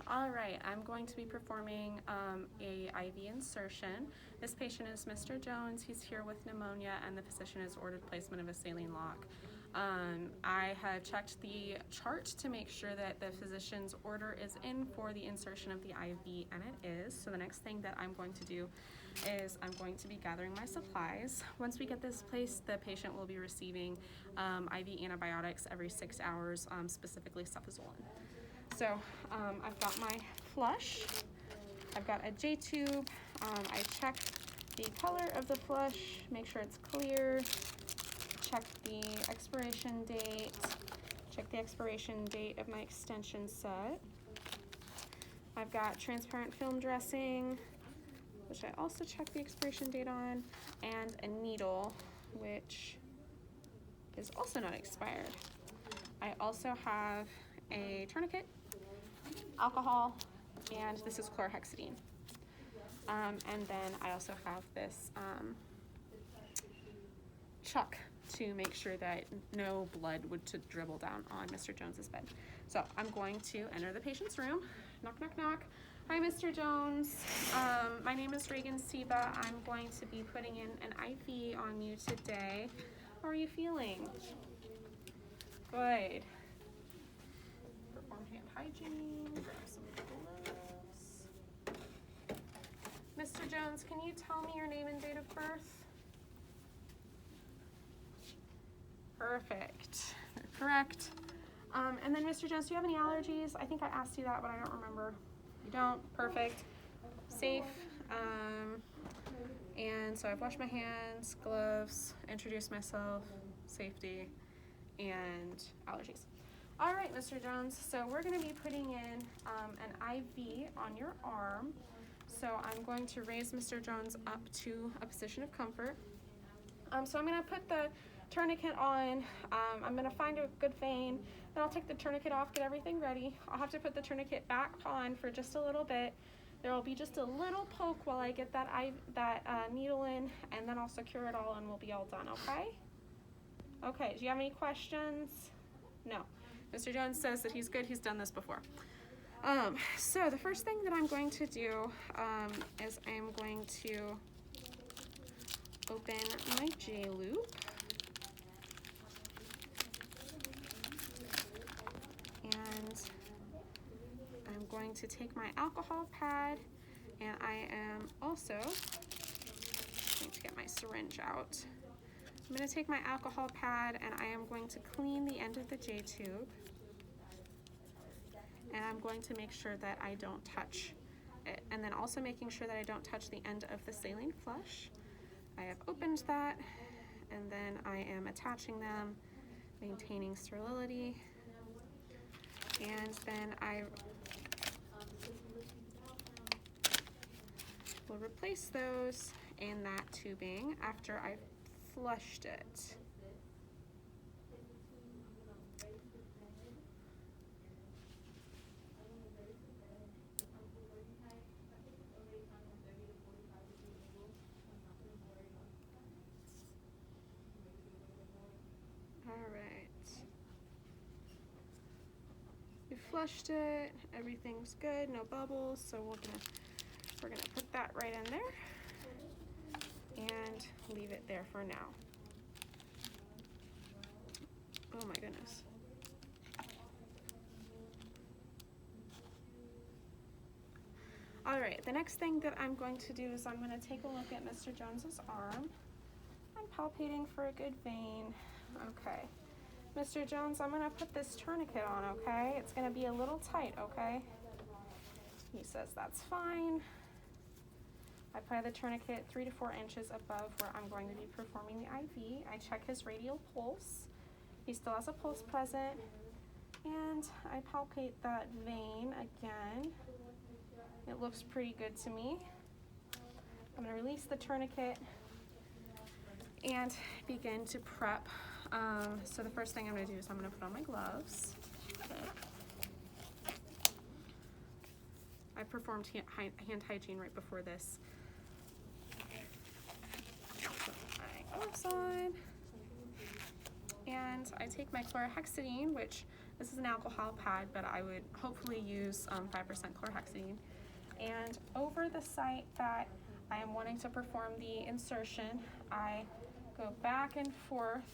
All right, I'm going to be performing a IV insertion. This patient is Mr. Jones. He's here with pneumonia, and the physician has ordered placement of a saline lock. I have checked the chart to make sure that the physician's order is in for the insertion of the IV, and it is. So the next thing that I'm going to do is I'm going to be gathering my supplies. Once we get this placed, the patient will be receiving IV antibiotics every 6 hours, specifically cefazolin. So I've got my flush, I've got a J-tube, I check the color of the flush, make sure it's clear, check the expiration date, check the expiration date of my extension set. I've got transparent film dressing, which I also check the expiration date on, and a needle, which is also not expired. I also have a tourniquet, alcohol, and this is chlorhexidine. And then I also have this chuck to make sure that no blood would dribble down on Mr. Jones's bed. So I'm going to enter the patient's room. Knock, knock, knock. Hi, Mr. Jones. My name is Reagan Seba. I'm going to be putting in an IV on you today. How are you feeling? Good. Perform hand hygiene, grab some gloves. Mr. Jones, can you tell me your name and date of birth? Perfect. You're correct. And then, Mr. Jones, do you have any allergies? I think I asked you that, but I don't remember. You don't? Perfect. Safe. And so I've washed my hands, gloves, introduced myself, safety, and allergies. All right, Mr. Jones, so we're going to be putting in an IV on your arm. So I'm going to raise Mr. Jones up to a position of comfort. So I'm going to put the tourniquet on. I'm going to find a good vein. Then I'll take the tourniquet off, get everything ready. I'll have to put the tourniquet back on for just a little bit. There will be just a little poke while I get that needle in, and then I'll secure it all and we'll be all done, okay? Okay, do you have any questions? No. Mr. Jones says that he's good, he's done this before. So the first thing that I'm going to do is I'm going to open my J-loop. And I'm going to take my alcohol pad, and I am also going to get my syringe out. I'm going to take my alcohol pad and I am going to clean the end of the J-tube, and I'm going to make sure that I don't touch it, and then also making sure that I don't touch the end of the saline flush. I have opened that, and then I am attaching them, maintaining sterility, and then I will replace those in that tubing after I've flushed it. All right. We flushed it. Everything's good. No bubbles. So we're gonna put that right in there and leave it there for now. Oh my goodness. All right, the next thing that I'm going to do is I'm going to take a look at Mr. Jones's arm. I'm palpating for a good vein. Okay. Mr. Jones, I'm going to put this tourniquet on, okay? It's going to be a little tight, okay? He says that's fine. I apply the tourniquet 3 to 4 inches above where I'm going to be performing the IV. I check his radial pulse. He still has a pulse present. And I palpate that vein again. It looks pretty good to me. I'm going to release the tourniquet and begin to prep. So the first thing I'm going to do is I'm going to put on my gloves. I performed hand hygiene right before this. Put my gloves on. And I take my chlorhexidine, which This is an alcohol pad, but I would hopefully use 5% chlorhexidine. And over the site that I am wanting to perform the insertion, I go back and forth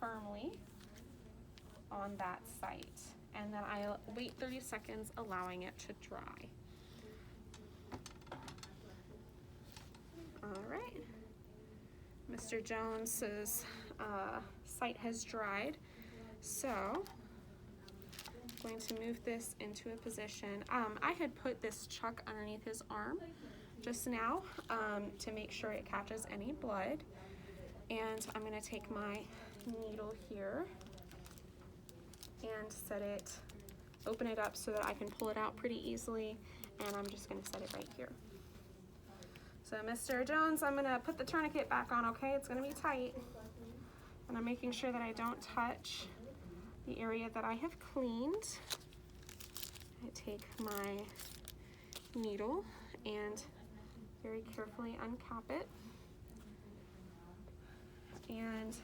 firmly on that site, and then I wait 30 seconds, allowing it to dry. All right, Mr. Jones's site has dried, so I'm going to move this into a position. I had put this chuck underneath his arm just now to make sure it catches any blood, and I'm going to take my needle here and set it, open it up so that I can pull it out pretty easily, and I'm just going to set it right here. So Mr. Jones, I'm going to put the tourniquet back on, okay? It's going to be tight, and I'm making sure that I don't touch the area that I have cleaned. I take my needle and very carefully uncap it. And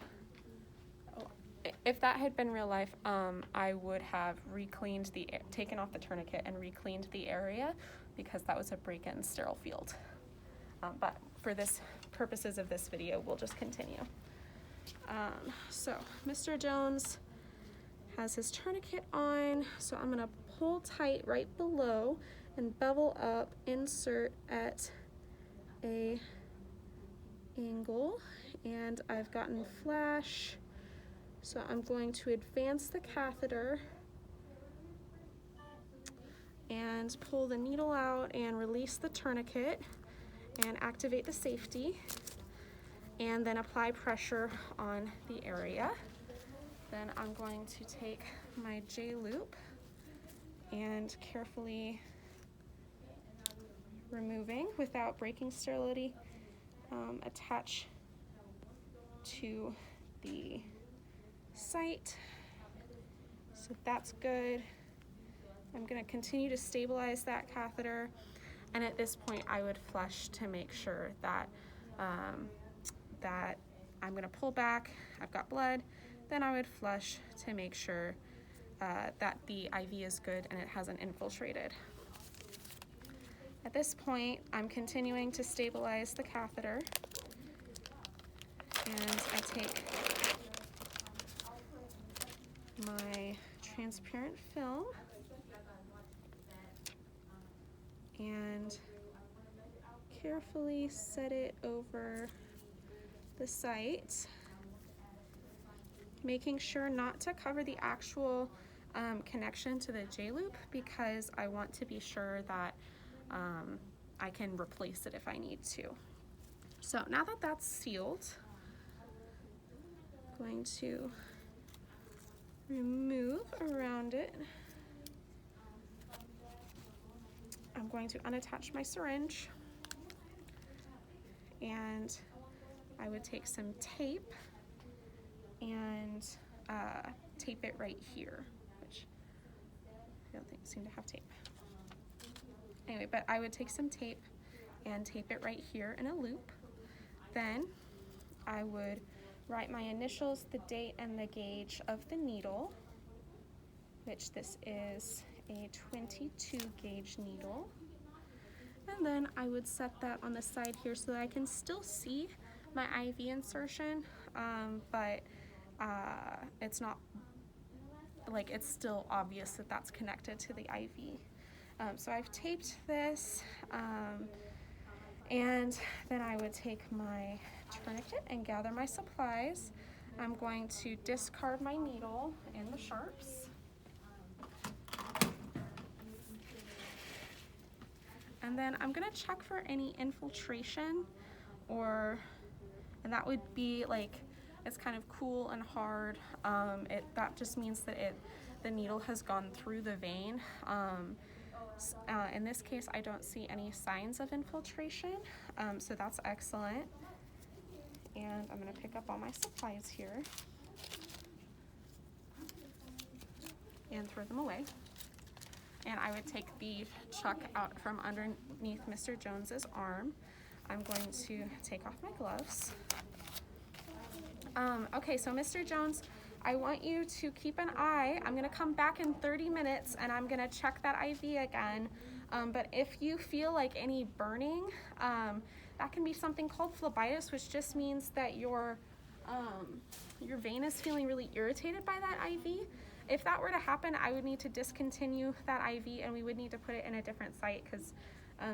if that had been real life, I would have taken off the tourniquet and re-cleaned the area, because that was a break-in sterile field. But for this purposes of this video, we'll just continue. So Mr. Jones has his tourniquet on, so I'm gonna pull tight right below and bevel up, insert at a angle, and I've gotten flash, so I'm going to advance the catheter and pull the needle out and release the tourniquet and activate the safety, and then apply pressure on the area. Then I'm going to take my J-loop and carefully removing without breaking sterility, attach to the site. So that's good. I'm going to continue to stabilize that catheter, and at this point I would flush to make sure that that I'm going to pull back, I've got blood, then I would flush to make sure that the IV is good and it hasn't infiltrated. At this point, I'm continuing to stabilize the catheter, and I take my transparent film and carefully set it over the site, making sure not to cover the actual connection to the J-loop, because I want to be sure that I can replace it if I need to. So now that that's sealed, I'm going to remove around it. I'm going to unattach my syringe, and I would take some tape and tape it right here, which I don't seem to have tape. Anyway, but I would take some tape and tape it right here in a loop. Then I would write my initials, the date, and the gauge of the needle, which this is a 22 gauge needle. And then I would set that on the side here so that I can still see my IV insertion, but it's not, like, it's still obvious that that's connected to the IV. So I've taped this, and then I would take my tourniquet and gather my supplies. I'm going to discard my needle in the sharps. And then I'm gonna check for any infiltration, and that would be like, it's kind of cool and hard. That just means that the needle has gone through the vein. In this case, I don't see any signs of infiltration, so that's excellent. And I'm gonna pick up all my supplies here and throw them away. And I would take the chuck out from underneath Mr. Jones's arm. I'm going to take off my gloves. Okay, so Mr. Jones I want you to keep an eye. I'm gonna come back in 30 minutes and I'm gonna check that IV again. But if you feel like any burning, that can be something called phlebitis, which just means that your vein is feeling really irritated by that IV. If that were to happen, I would need to discontinue that IV and we would need to put it in a different site because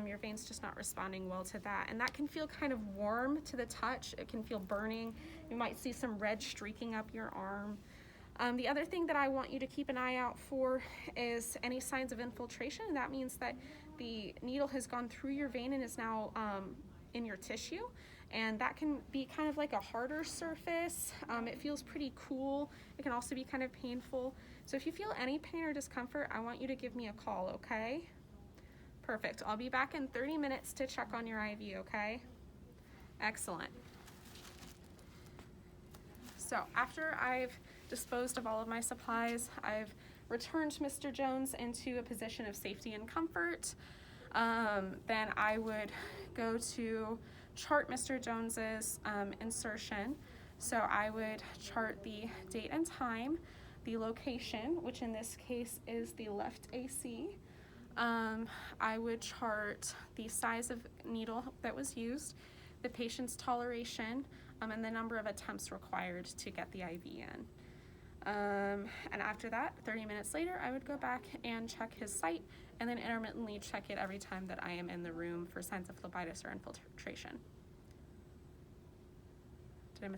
your vein's just not responding well to that. And that can feel kind of warm to the touch. It can feel burning. You might see some red streaking up your arm. The other thing that I want you to keep an eye out for is any signs of infiltration. That means that the needle has gone through your vein and is now in your tissue. And that can be kind of like a harder surface. It feels pretty cool. It can also be kind of painful. So if you feel any pain or discomfort, I want you to give me a call, okay? Perfect. I'll be back in 30 minutes to check on your IV, okay? Excellent. So after I've disposed of all of my supplies, I've returned Mr. Jones into a position of safety and comfort. Then I would go to chart Mr. Jones's insertion. So I would chart the date and time, the location, which in this case is the left AC. I would chart the size of needle that was used, the patient's toleration, and the number of attempts required to get the IV in. And after that, 30 minutes later, I would go back and check his site and then intermittently check it every time that I am in the room for signs of phlebitis or infiltration.